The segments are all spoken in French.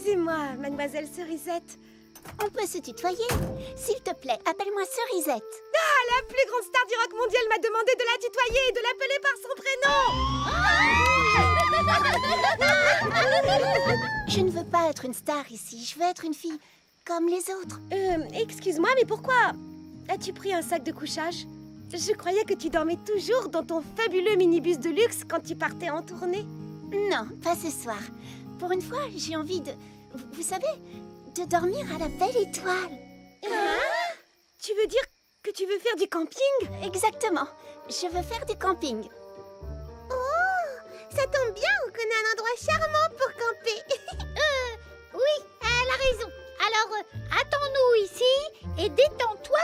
Excusez-moi, mademoiselle Cerisette. On peut se tutoyer. S'il te plaît, appelle-moi Cerisette. Ah, la plus grande star du rock mondial m'a demandé de la tutoyer et de l'appeler par son prénom. Je ne veux pas être une star ici, je veux être une fille comme les autres. Excuse-moi, mais pourquoi as-tu pris un sac de couchage? Je croyais que tu dormais toujours dans ton fabuleux minibus de luxe quand tu partais en tournée. Non, pas ce soir. Pour une fois, j'ai envie de... Vous savez, de dormir à la belle étoile. Tu veux dire que tu veux faire du camping? Exactement. Je veux faire du camping. Ça tombe bien, on connaît un endroit charmant pour camper. Oui, elle a raison. Alors, attends-nous ici et détends-toi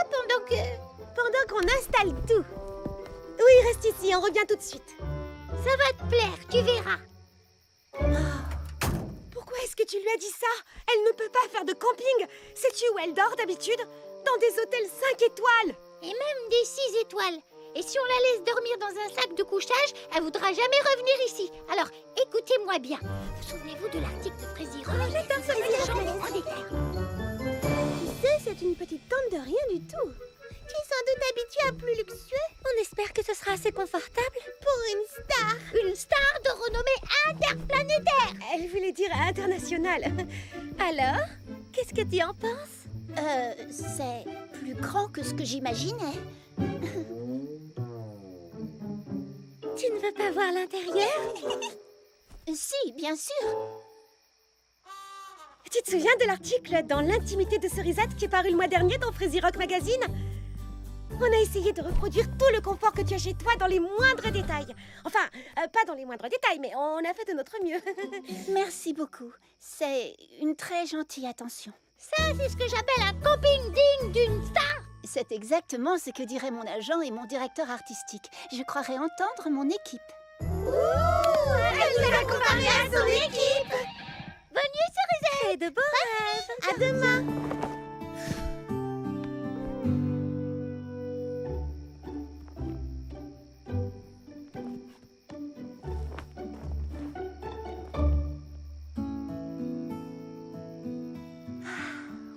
Pendant qu'on installe tout. Oui, reste ici, on revient tout de suite. Ça va te plaire, tu verras. Pourquoi est-ce que tu lui as dit ça? Elle ne peut pas faire de camping. Sais-tu où elle dort d'habitude? Dans des hôtels 5 étoiles. Et même des 6 étoiles. Et si on la laisse dormir dans un sac de couchage, elle voudra jamais revenir ici. Alors, écoutez-moi bien. Vous souvenez-vous de l'article de Crazy Rock? J'adore ce Tu sais, c'est une petite tente de rien du tout. Tu es sans doute habituée à plus luxueux. On espère que ce sera assez confortable. Pour une star. Une star de renommée interplanétaire. Elle voulait dire international. Alors, qu'est-ce que tu en penses? C'est plus grand que ce que j'imaginais. Tu ne veux pas voir l'intérieur? Si, bien sûr. Tu te souviens de l'article dans l'intimité de Cerisette qui est paru le mois dernier dans Crazy Rock Magazine? On a essayé de reproduire tout le confort que tu as chez toi dans les moindres détails. Enfin, pas dans les moindres détails, mais on a fait de notre mieux. Merci beaucoup. C'est une très gentille attention. Ça, c'est ce que j'appelle un camping digne d'une star. C'est exactement ce que diraient mon agent et mon directeur artistique. Je croirais entendre mon équipe. Elle nous a comparé à son équipe. Bonne nuit, Cerisette. Et de beaux rêves. À demain.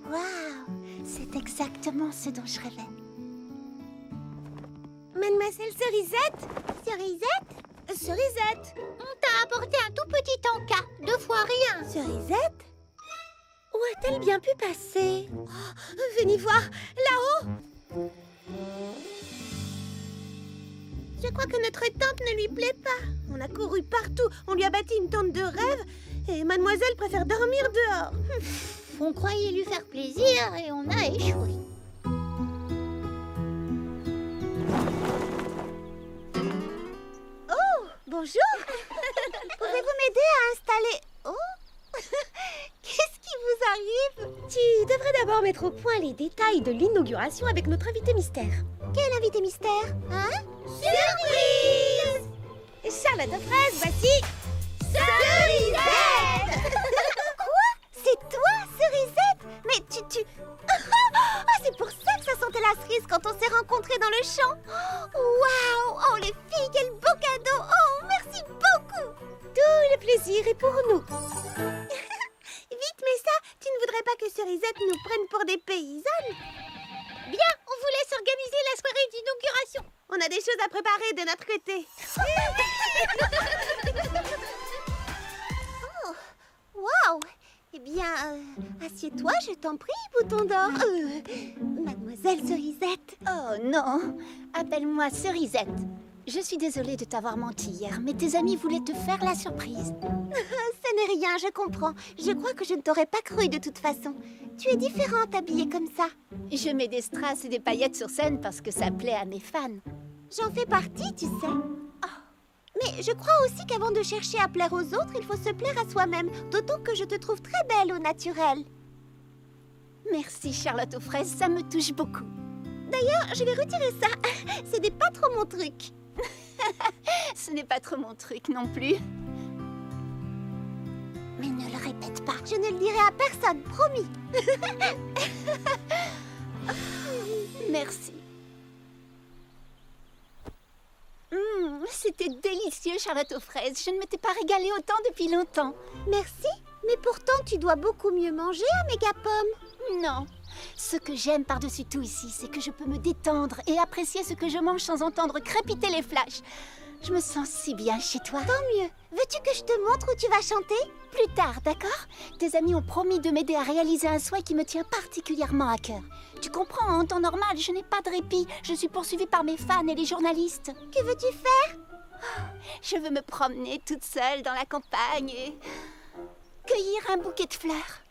Waouh, c'est exactement ce dont je rêvais. Mademoiselle Cerisette? Cerisette? On t'a apporté un tout petit encas. 2 fois rien. Cerisette? Où a-t-elle bien pu passer? Venez voir, là-haut! Je crois que notre tente ne lui plaît pas. On a couru partout, on lui a bâti une tente de rêve et mademoiselle préfère dormir dehors. On croyait lui faire plaisir et on a échoué. Bonjour! Pouvez-vous m'aider à installer... Oh. Qu'est-ce qui vous arrive? Tu devrais d'abord mettre au point les détails de l'inauguration avec notre invité mystère. Quel invité mystère? Hein? Surprise! Charlotte aux fraises, voici... Cerisette! Quoi? C'est toi, Cerisette? Mais tu... Ah, c'est pour ça que ça sentait la cerise quand on s'est rencontrés dans le champ. Waouh! Oh, les filles, quel beau cadeau! Oh, merci beaucoup! Tout le plaisir est pour nous. Vite, mais ça, tu ne voudrais pas que Cerisette nous prenne pour des paysannes? Bien, on vous laisse organiser la soirée d'inauguration. On a des choses à préparer de notre côté. Oh, waouh! Eh bien, assieds-toi, je t'en prie, bouton d'or. Mademoiselle Cerisette. Oh non, appelle-moi Cerisette. Je suis désolée de t'avoir menti hier, mais tes amis voulaient te faire la surprise. Ce n'est rien, je comprends. Je crois que je ne t'aurais pas cru de toute façon. Tu es différente habillée comme ça. Je mets des strass et des paillettes sur scène parce que ça plaît à mes fans. J'en fais partie, tu sais. Mais je crois aussi qu'avant de chercher à plaire aux autres, il faut se plaire à soi-même. D'autant que je te trouve très belle au naturel. Merci Charlotte aux fraises, ça me touche beaucoup. D'ailleurs, je vais retirer ça. Ce n'est pas trop mon truc. Ce n'est pas trop mon truc non plus. Mais ne le répète pas. Je ne le dirai à personne, promis. Merci. C'était délicieux, Charlotte aux fraises. Je ne m'étais pas régalée autant depuis longtemps. Merci. Mais pourtant, tu dois beaucoup mieux manger à Mégapom. Non. Ce que j'aime par-dessus tout ici, c'est que je peux me détendre et apprécier ce que je mange sans entendre crépiter les flashs. Je me sens si bien chez toi. Tant mieux. Veux-tu que je te montre où tu vas chanter? Plus tard, d'accord? Tes amis ont promis de m'aider à réaliser un souhait qui me tient particulièrement à cœur. Tu comprends, en temps normal, je n'ai pas de répit. Je suis poursuivie par mes fans et les journalistes. Que veux-tu faire? Je veux me promener toute seule dans la campagne et cueillir un bouquet de fleurs.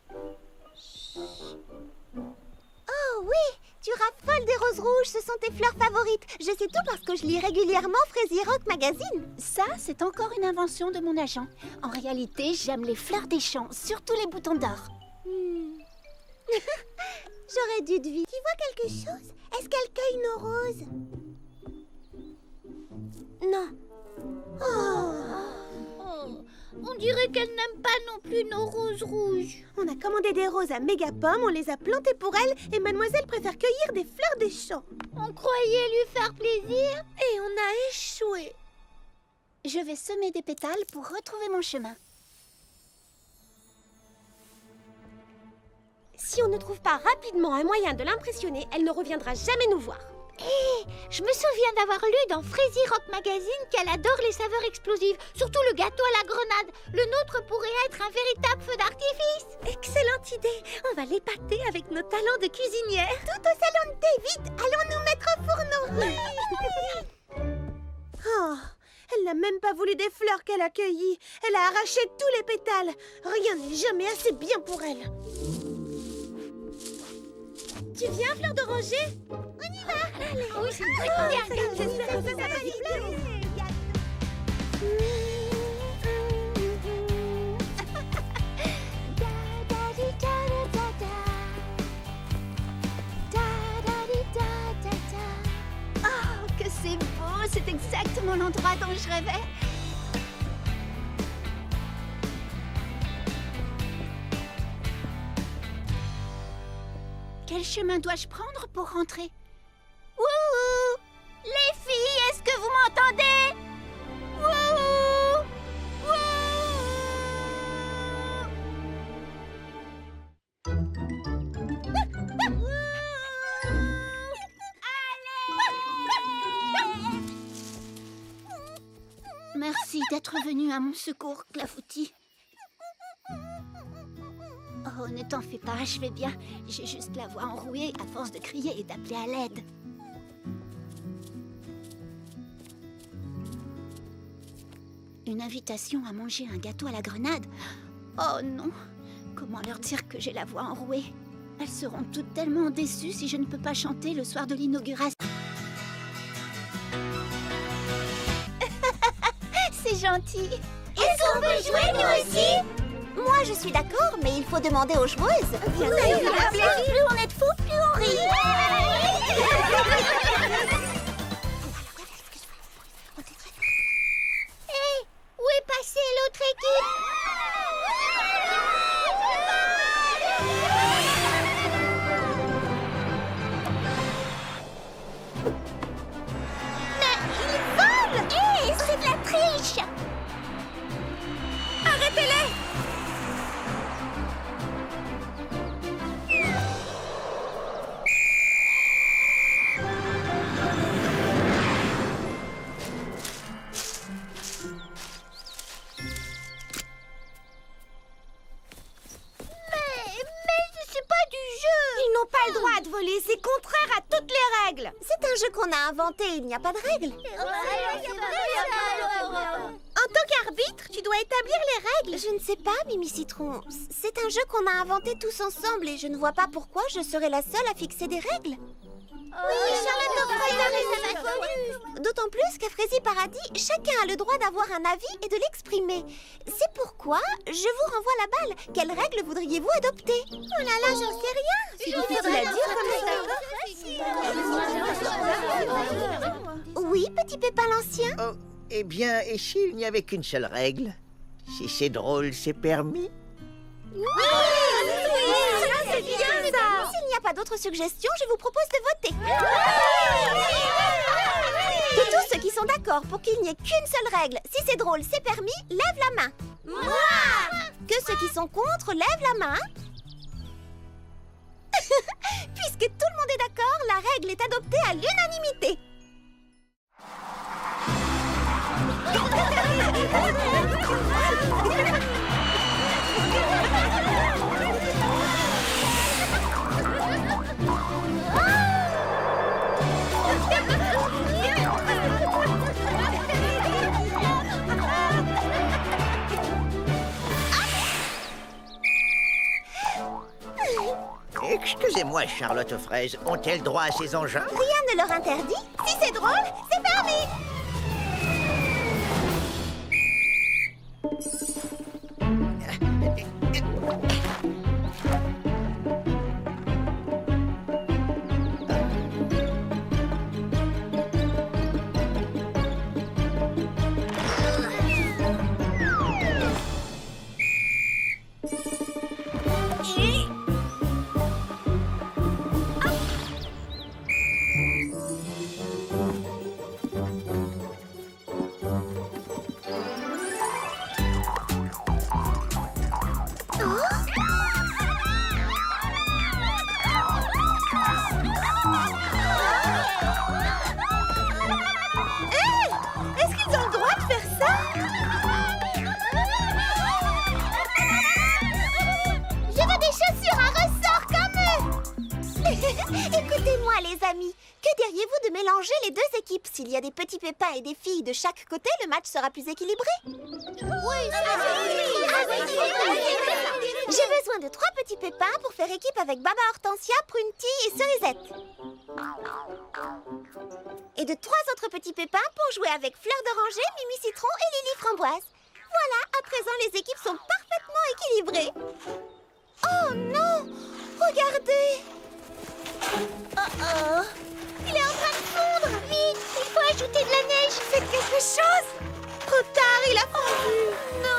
Oh oui, tu raffoles des roses rouges, ce sont tes fleurs favorites. Je sais tout parce que je lis régulièrement Frazy Rock Magazine. Ça, c'est encore une invention de mon agent. En réalité, j'aime les fleurs des champs, surtout les boutons d'or. J'aurais dû deviner. Tu vois quelque chose? Est-ce qu'elle cueille nos roses? Non. On dirait qu'elle n'aime pas non plus nos roses rouges. On a commandé des roses à Mégapom, on les a plantées pour elle et mademoiselle préfère cueillir des fleurs des champs. On croyait lui faire plaisir et on a échoué. Je vais semer des pétales pour retrouver mon chemin. Si on ne trouve pas rapidement un moyen de l'impressionner, elle ne reviendra jamais nous voir. Je me souviens d'avoir lu dans Frazy Rock Magazine qu'elle adore les saveurs explosives, surtout le gâteau à la grenade. Le nôtre pourrait être un véritable feu d'artifice. Excellente idée. On va l'épater avec nos talents de cuisinière. Tout au salon de thé, vite. Allons nous mettre au fourneau. Oh, elle n'a même pas voulu des fleurs qu'elle a cueillies. Elle a arraché tous les pétales. Rien n'est jamais assez bien pour elle. Tu viens, fleur d'oranger? On y va. Allez. Oui, c'est une bonne idée. J'espère que ça va lui plaire. Oh, que c'est beau! C'est exactement l'endroit dont je rêvais. Quel chemin dois-je prendre pour rentrer? Wouhou! Les filles, est-ce que vous m'entendez? Wouhou! Merci d'être venu à mon secours, Clafoutis. Oh, ne t'en fais pas, je vais bien. J'ai juste la voix enrouée à force de crier et d'appeler à l'aide. Une invitation à manger un gâteau à la grenade? Oh non! Comment leur dire que j'ai la voix enrouée? Elles seront toutes tellement déçues si je ne peux pas chanter le soir de l'inauguration. C'est gentil! Est-ce qu'on peut jouer nous aussi? Moi, je suis d'accord, mais il faut demander aux joueuses. Bien Plus on est de fous, plus on rit. Hé, où est passée l'autre équipe? Hé, c'est de la triche. Arrêtez-les! Mais c'est pas du jeu. Ils n'ont pas le droit de voler, c'est contraire à toutes les règles. C'est un jeu qu'on a inventé, il n'y a pas de règles. En tant qu'arbitre, tu dois établir les règles. Je ne sais pas, Mimi Citron. C'est un jeu qu'on a inventé tous ensemble et je ne vois pas pourquoi je serais la seule à fixer des règles. Oui, Charlotte D'autant plus qu'à Frazy Paradis, chacun a le droit d'avoir un avis et de l'exprimer. C'est pourquoi je vous renvoie la balle. Quelles règles voudriez-vous adopter? Oh là là, j'en sais rien. C'est difficile à dire comme ça. Oui, petit Pépin l'Ancien. Oh, eh bien, et s'il n'y avait qu'une seule règle? Si c'est drôle, c'est permis? C'est bien ça. S'il n'y a pas d'autres suggestions, je vous propose de voter. De tous ceux qui sont d'accord pour qu'il n'y ait qu'une seule règle, si c'est drôle, c'est permis, lève la main. Moi. Que ceux qui sont contre lèvent la main. Puisque tout le monde est d'accord, la règle est adoptée à l'unanimité. Excusez-moi, Charlotte Fraise, ont-elles droit à ces engins? Rien ne leur interdit. Si c'est drôle, c'est permis. Est-ce qu'ils ont le droit de faire ça? Je veux des chaussures à ressort comme eux. Écoutez-moi les amis, que diriez-vous de mélanger les deux équipes? S'il y a des petits pépins et des filles de chaque côté, le match sera plus équilibré. J'ai besoin de 3 petits pépins pour faire équipe avec Baba Hortensia, Prunty et Cerisette. Et de 3 autres petits pépins pour jouer avec Fleur d'Oranger, Mimi Citron et Lily Framboise. Voilà, à présent les équipes sont parfaitement équilibrées. Oh non! Regardez! Il est en train de fondre! Vite, il faut ajouter de la neige. Faites quelque chose! Trop tard, il a fondu! Non!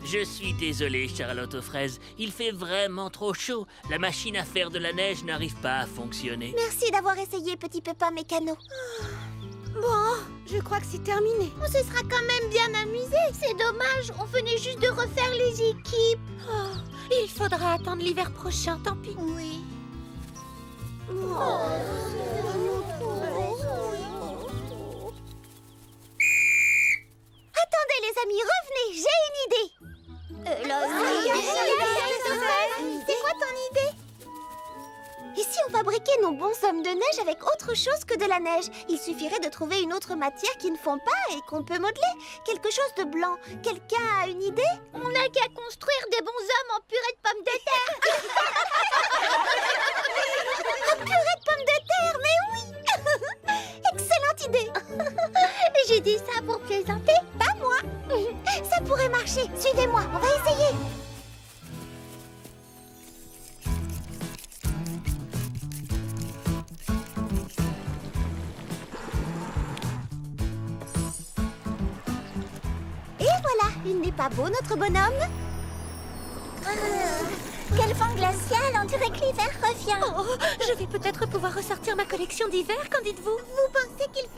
Je suis désolé, Charlotte aux fraises. Il fait vraiment trop chaud. La machine à faire de la neige n'arrive pas à fonctionner. Merci d'avoir essayé, petit pépin mécano. Bon, je crois que c'est terminé. On se sera quand même bien amusé. C'est dommage, on venait juste de refaire les équipes. Il faudra attendre l'hiver prochain, tant pis. Oui. Attendez les amis, revenez, j'ai une idée. C'est quoi ton idée? Et si on fabriquait nos bonshommes de neige avec autre chose que de la neige? Il suffirait de trouver une autre matière qui ne fond pas et qu'on peut modeler. Quelque chose de blanc. Quelqu'un a une idée? On n'a qu'à construire des bonshommes en purée de pommes de terre. Un purée de pommes de terre, mais oui. Excellente idée. J'ai dit ça pour plaisanter. Pas moi. Ça pourrait marcher. Suivez-moi, on va essayer. Et voilà, il n'est pas beau notre bonhomme? Quel vent glacial, on dirait que l'hiver revient. Je vais peut-être pouvoir ressortir ma collection d'hiver, qu'en dites-vous? Vous pensez qu'il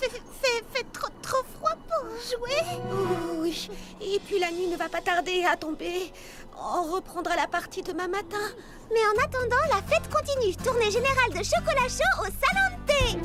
fait trop froid pour jouer? Oh, oui, et puis la nuit ne va pas tarder à tomber. On reprendra la partie demain matin. Mais en attendant, la fête continue. Tournée générale de chocolat chaud au salon de thé.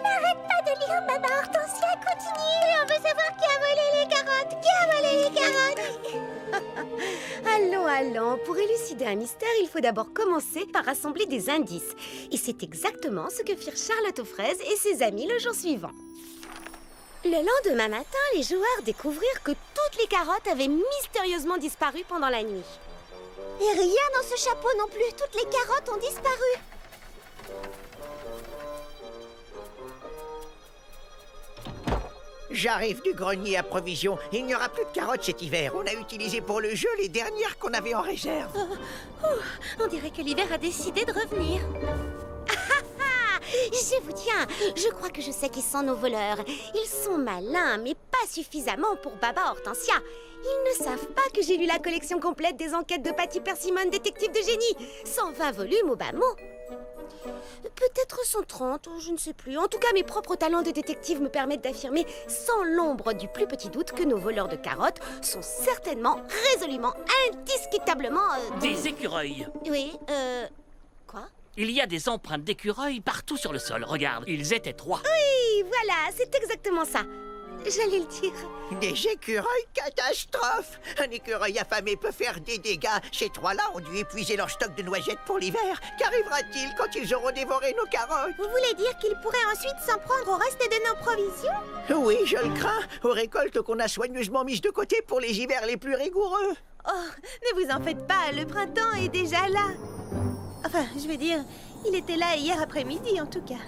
N'arrête pas de lire, Baba Hortensia, continue. On veut savoir qui a volé les carottes. Qui a volé les carottes? Allons. Pour élucider un mystère, il faut d'abord commencer par rassembler des indices. Et c'est exactement ce que firent Charlotte aux fraises et ses amis le jour suivant. Le lendemain matin, les joueurs découvrirent que toutes les carottes avaient mystérieusement disparu pendant la nuit. Et rien dans ce chapeau non plus. Toutes les carottes ont disparu. J'arrive du grenier à provisions. Il n'y aura plus de carottes cet hiver. On a utilisé pour le jeu les dernières qu'on avait en réserve. On dirait que l'hiver a décidé de revenir. Je vous tiens, je crois que je sais qui sont nos voleurs. Ils sont malins, mais pas suffisamment pour Baba Hortensia. Ils ne savent pas que j'ai lu la collection complète des enquêtes de Patty Persimmon, détective de génie. 120 volumes au bas mot. Peut-être 130, je ne sais plus. En tout cas, mes propres talents de détective me permettent d'affirmer sans l'ombre du plus petit doute que nos voleurs de carottes sont certainement, résolument, indiscutablement... Des écureuils. Oui, quoi? Il y a des empreintes d'écureuils partout sur le sol. Regarde, ils étaient 3. Oui, voilà, c'est exactement ça. J'allais le dire. Des écureuils catastrophes. Un écureuil affamé peut faire des dégâts. Ces 3-là ont dû épuiser leur stock de noisettes pour l'hiver. Qu'arrivera-t-il quand ils auront dévoré nos carottes? Vous voulez dire qu'ils pourraient ensuite s'en prendre au reste de nos provisions? Oui, je le crains. Aux récoltes qu'on a soigneusement mises de côté pour les hivers les plus rigoureux. Oh, ne vous en faites pas, le printemps est déjà là. Enfin, je veux dire, il était là hier après-midi en tout cas.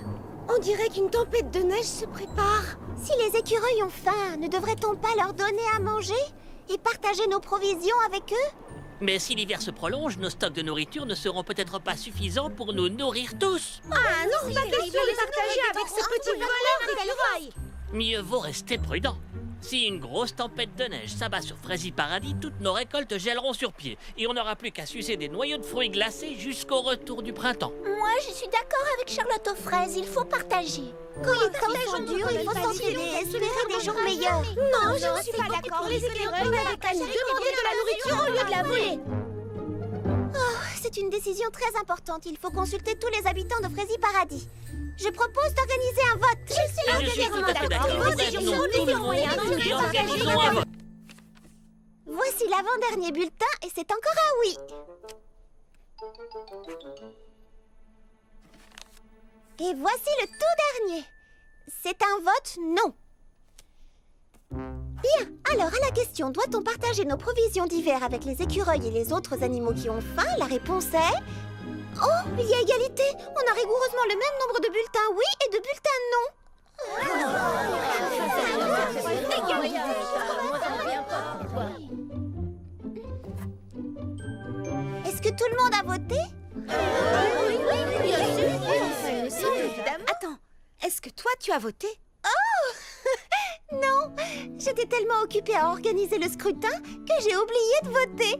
On dirait qu'une tempête de neige se prépare. Si les écureuils ont faim, ne devrait-on pas leur donner à manger et partager nos provisions avec eux? Mais si l'hiver se prolonge, nos stocks de nourriture ne seront peut-être pas suffisants pour nous nourrir tous. Ah non, pas question de les partager avec ce petit voleur d'écureuils. Mieux vaut rester prudent. Si une grosse tempête de neige s'abat sur Frézy Paradis, toutes nos récoltes gèleront sur pied. Et on n'aura plus qu'à sucer des noyaux de fruits glacés jusqu'au retour du printemps. Moi, je suis d'accord avec Charlotte aux fraises, il faut partager. Quand les temps sont durs, il faut s'entraider et espérer des jours meilleurs. Non, je ne suis pas d'accord. Les écureuils n'avaient qu'à nous demander de la nourriture au lieu de la voler. C'est une décision très importante. Il faut consulter tous les habitants de Frézy Paradis. Je propose d'organiser un vote. Je suis tout à fait d'accord. Maintenant, tout le monde et organisons un vote. Voici l'avant-dernier bulletin et c'est encore un oui. Et voici le tout dernier. C'est un vote non. Bien, alors à la question « Doit-on partager nos provisions d'hiver avec les écureuils et les autres animaux qui ont faim ?» La réponse est... Oh, il y a égalité. On a rigoureusement le même nombre de bulletins oui et de bulletins non. Est-ce que tout le monde a voté? Attends, est-ce que toi tu as voté? Non, j'étais tellement occupée à organiser le scrutin que j'ai oublié de voter.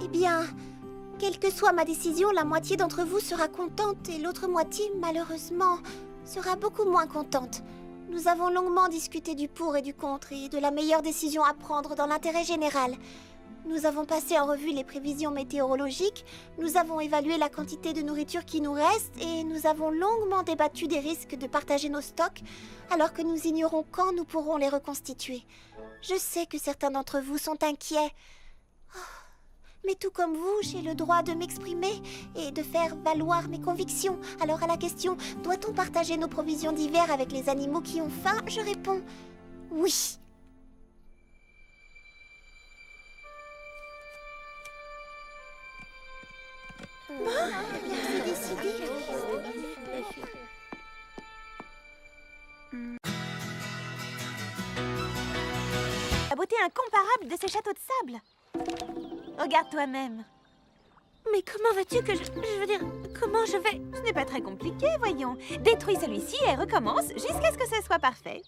Eh bien, quelle que soit ma décision, la moitié d'entre vous sera contente et l'autre moitié, malheureusement, sera beaucoup moins contente. Nous avons longuement discuté du pour et du contre et de la meilleure décision à prendre dans l'intérêt général. Nous avons passé en revue les prévisions météorologiques, nous avons évalué la quantité de nourriture qui nous reste et nous avons longuement débattu des risques de partager nos stocks alors que nous ignorons quand nous pourrons les reconstituer. Je sais que certains d'entre vous sont inquiets. Mais tout comme vous, j'ai le droit de m'exprimer et de faire valoir mes convictions. Alors à la question « Doit-on partager nos provisions d'hiver avec les animaux qui ont faim ?» je réponds « Oui ». C'est décidé. La beauté incomparable de ces châteaux de sable. Regarde toi-même. Mais comment veux-tu que je veux dire, comment je vais... Ce n'est pas très compliqué, voyons. Détruis celui-ci et recommence jusqu'à ce que ce soit parfait.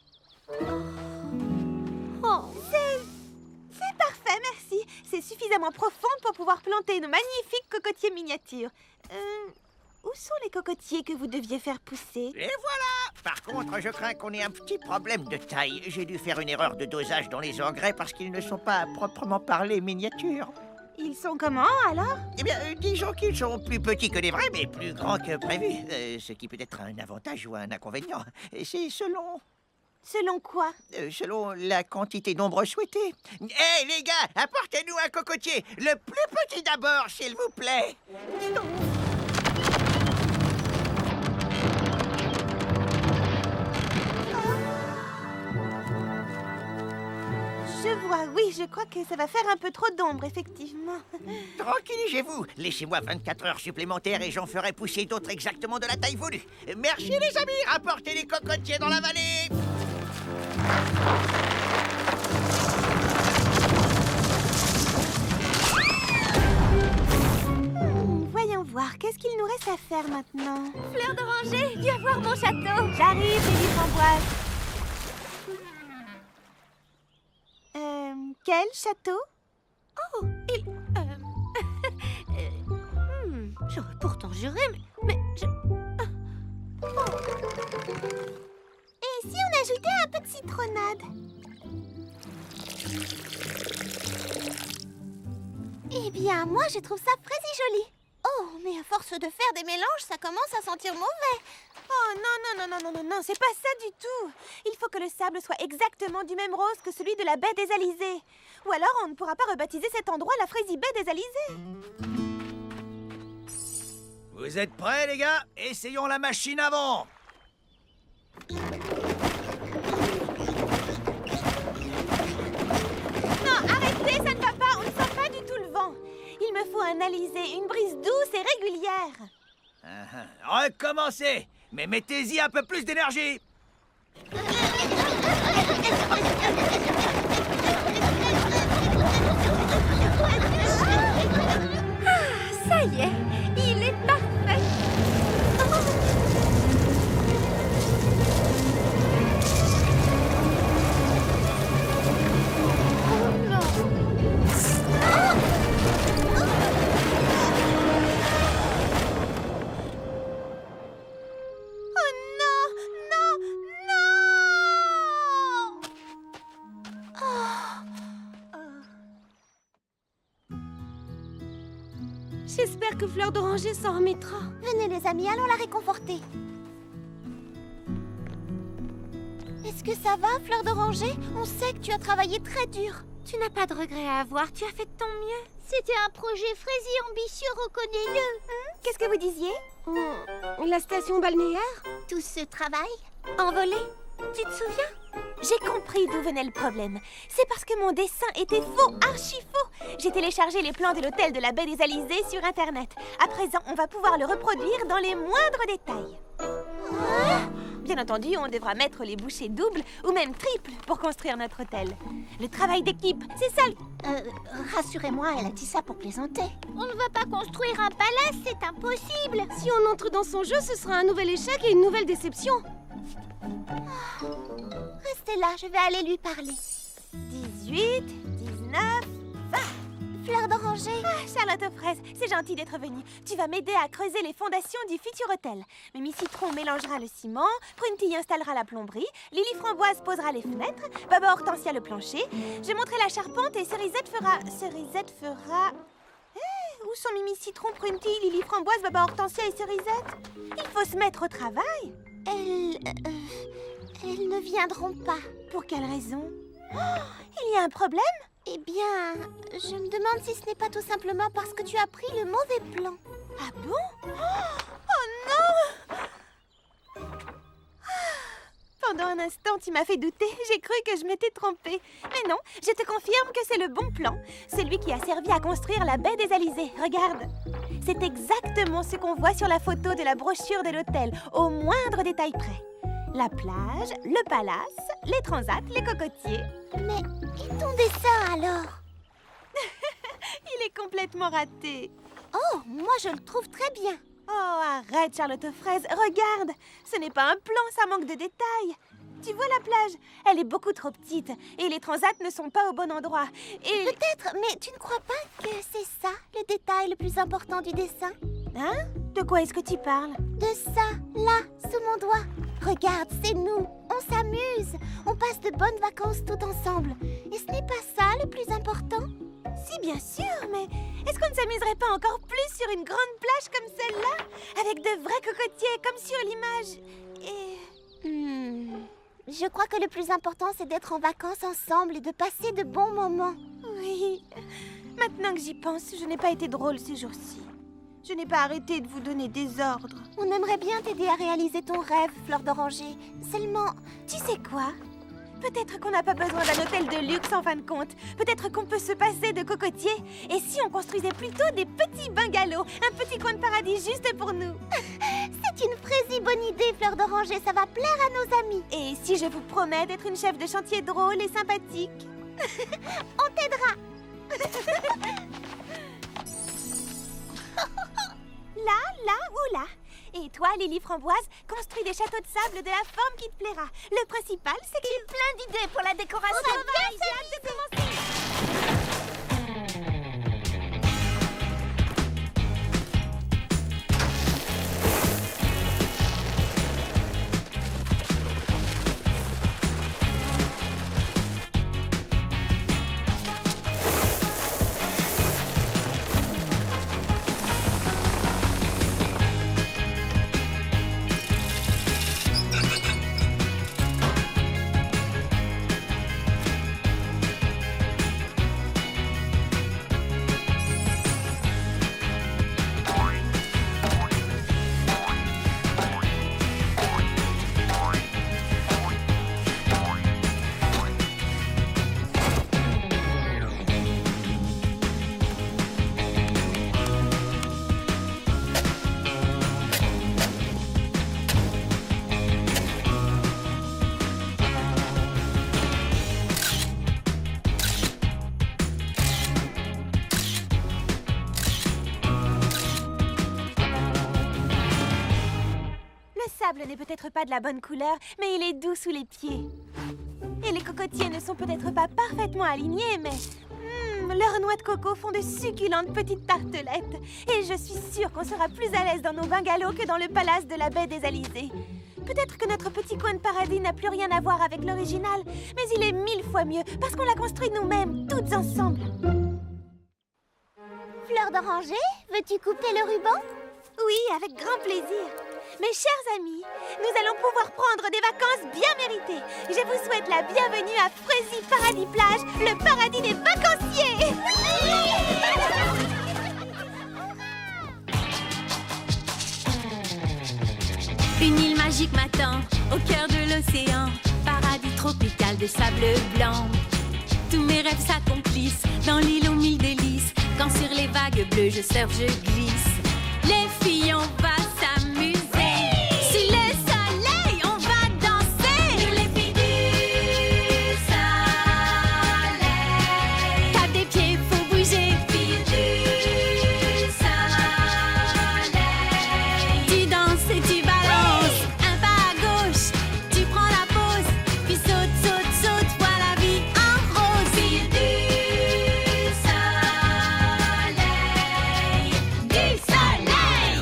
Oh, c'est parfait, merci. C'est suffisamment profond pour pouvoir planter nos magnifiques cocotiers miniatures. Où sont les cocotiers que vous deviez faire pousser? Et voilà! Par contre, je crains qu'on ait un petit problème de taille. J'ai dû faire une erreur de dosage dans les engrais parce qu'ils ne sont pas à proprement parler miniatures. Ils sont comment, alors? Eh bien, disons qu'ils sont plus petits que les vrais, mais plus grands que prévu. Ce qui peut être un avantage ou un inconvénient. Et c'est selon... Selon quoi? Selon la quantité d'ombre souhaitée. Hé, les gars, apportez-nous un cocotier. Le plus petit d'abord, s'il vous plaît. Je vois, oui, je crois que ça va faire un peu trop d'ombre, effectivement. Tranquillisez-vous. Laissez-moi 24 heures supplémentaires et j'en ferai pousser d'autres exactement de la taille voulue. Merci les amis, rapportez les cocotiers dans la vallée. Voyons voir, qu'est-ce qu'il nous reste à faire maintenant? Fleur d'oranger, viens voir mon château. J'arrive, Lily Framboise. Quel château? Oh, j'aurais pourtant juré, mais je... Et si on ajoutait un peu de citronnade? Eh bien, moi, je trouve ça fraisi joli. Oh, mais à force de faire des mélanges, ça commence à sentir mauvais. Oh non, c'est pas ça du tout. Il faut que le sable soit exactement du même rose que celui de la baie des Alizés. Ou alors on ne pourra pas rebaptiser cet endroit la Frazy Baie des Alizés. Vous êtes prêts, les gars? Essayons la machine avant. Non, arrêtez, ça ne va pas. On ne sent pas du tout le vent. Il me faut un alizé, une brise douce et régulière. Recommencez, mais mettez-y un peu plus d'énergie. Ça y est, il est parfait. Oh non. Oh non, non, non! J'espère que Fleur d'Oranger s'en remettra. Venez les amis, allons la réconforter. Est-ce que ça va, Fleur d'Oranger? On sait que tu as travaillé très dur. Tu n'as pas de regrets à avoir, tu as fait de ton mieux. C'était un projet Frazy ambitieux, reconnais-le. Qu'est-ce que vous disiez? La station balnéaire? Tout ce travail envolé. Tu te souviens? J'ai compris d'où venait le problème. C'est parce que mon dessin était faux, archi faux. J'ai téléchargé les plans de l'hôtel de la baie des Alizés sur Internet. À présent, on va pouvoir le reproduire dans les moindres détails. Bien entendu, on devra mettre les bouchées doubles ou même triples pour construire notre hôtel. Le travail d'équipe, c'est ça. Rassurez-moi, elle a dit ça pour plaisanter. On ne va pas construire un palace, c'est impossible. Si on entre dans son jeu, ce sera un nouvel échec et une nouvelle déception. Restez là, je vais aller lui parler. 18, 19, 20. Fleur d'oranger. Charlotte aux fraises, c'est gentil d'être venue. Tu vas m'aider à creuser les fondations du futur hôtel. Mimi Citron mélangera le ciment, Prunty installera la plomberie, Lily Framboise posera les fenêtres, Baba Hortensia le plancher. Je monterai la charpente et Cerisette fera... Où sont Mimi Citron, Prunty, Lily Framboise, Baba Hortensia et Cerisette? Il faut se mettre au travail. Elles ne viendront pas. Pour quelle raison? Il y a un problème? Eh bien, je me demande si ce n'est pas tout simplement parce que tu as pris le mauvais plan. Ah bon? Oh non! Pendant un instant, tu m'as fait douter. J'ai cru que je m'étais trompée. Mais non, je te confirme que c'est le bon plan. Celui qui a servi à construire la baie des Alizés. Regarde. C'est exactement ce qu'on voit sur la photo de la brochure de l'hôtel, au moindre détail près. La plage, le palace, les transats, les cocotiers. Mais et ton dessin alors? Il est complètement raté. Oh, moi je le trouve très bien. Oh, arrête Charlotte aux fraises, regarde. Ce n'est pas un plan, ça manque de détails. Tu vois la plage? Elle est beaucoup trop petite et les transats ne sont pas au bon endroit. Et... Peut-être, mais tu ne crois pas que c'est ça le détail le plus important du dessin? Hein? De quoi est-ce que tu parles? De ça, là, sous mon doigt. Regarde, c'est nous. On s'amuse. On passe de bonnes vacances tout ensemble. Et ce n'est pas ça le plus important? Si, bien sûr, mais est-ce qu'on ne s'amuserait pas encore plus sur une grande plage comme celle-là? Avec de vrais cocotiers, comme sur l'image. Et... Je crois que le plus important, c'est d'être en vacances ensemble et de passer de bons moments. Oui. Maintenant que j'y pense, je n'ai pas été drôle ces jours-ci. Je n'ai pas arrêté de vous donner des ordres. On aimerait bien t'aider à réaliser ton rêve, Fleur d'Oranger. Seulement, tu sais quoi? Peut-être qu'on n'a pas besoin d'un hôtel de luxe en fin de compte. Peut-être qu'on peut se passer de cocotiers. Et si on construisait plutôt des petits bungalows, un petit coin de paradis juste pour nous? C'est une fraisi bonne idée, Fleur d'Oranger, ça va plaire à nos amis. Et si je vous promets d'être une chef de chantier drôle et sympathique? On t'aidera. Là ou là. Et toi, Lily Framboise, construis des châteaux de sable de la forme qui te plaira. Le principal, c'est que j'ai plein d'idées pour la décoration. Au travail, j'ai hâte de commencer. Le sable n'est peut-être pas de la bonne couleur, mais il est doux sous les pieds. Et les cocotiers ne sont peut-être pas parfaitement alignés, mais... leurs noix de coco font de succulentes petites tartelettes. Et je suis sûre qu'on sera plus à l'aise dans nos bungalows que dans le palace de la baie des Alizés. Peut-être que notre petit coin de paradis n'a plus rien à voir avec l'original, mais il est 1000 fois mieux parce qu'on l'a construit nous-mêmes, toutes ensemble. Fleur d'Oranger, veux-tu couper le ruban? Oui, avec grand plaisir. Mes chers amis, nous allons pouvoir prendre des vacances bien méritées. Je vous souhaite la bienvenue à Fraisi Paradis Plage, le paradis des vacanciers. Une île magique m'attend, au cœur de l'océan, paradis tropical de sable blanc. Tous mes rêves s'accomplissent dans l'île aux 1000 délices. Quand sur les vagues bleues je surfe, je glisse. Les filles, on va s'amuser. Sous le soleil, on va danser. Nous les filles du soleil. Tape des pieds, faut bouger. Filles du soleil. Tu danses et tu balances. Un pas à gauche, tu prends la pause. Puis saute, saute, saute, vois la vie en rose. Filles du soleil. Du soleil.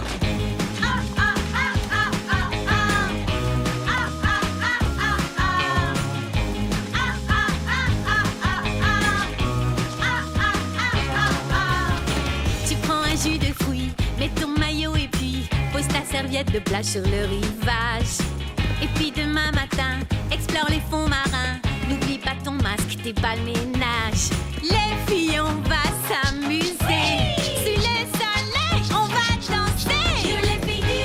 Tu prends un jus de fruits, mets ton maillot et puis pose ta serviette de plage sur le rivage. Et puis demain matin, explore les fonds marins. N'oublie pas ton masque, tes balles ménage. Les filles, on va s'amuser. Sous le soleil, on va danser. Nous les filles du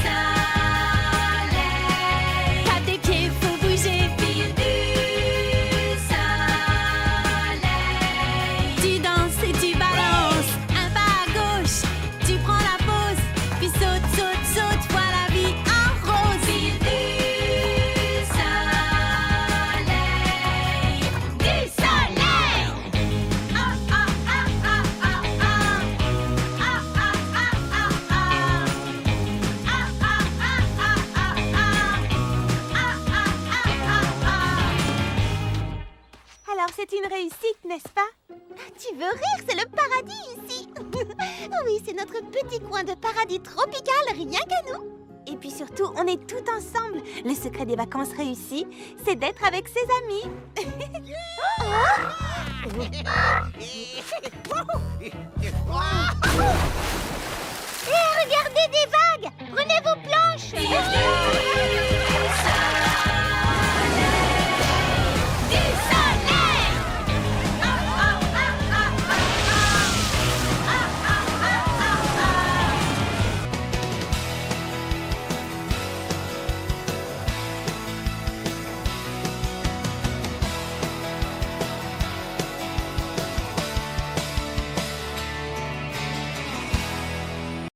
soleil. Tape des pieds, faut bouger. Filles du soleil. Tu danses et tu balances. Un pas à gauche, tu prends la pause. Puis saute, saute, saute, vois la vie en rose. Filles du soleil. Du soleil. Alors c'est une réussite, n'est-ce pas? Tu veux rire, c'est le paradis ici. Oui, c'est notre petit coin de paradis tropical, rien qu'à nous. Et puis surtout, on est tout ensemble. Le secret des vacances réussies, c'est d'être avec ses amis. Regardez des vagues. Prenez vos planches.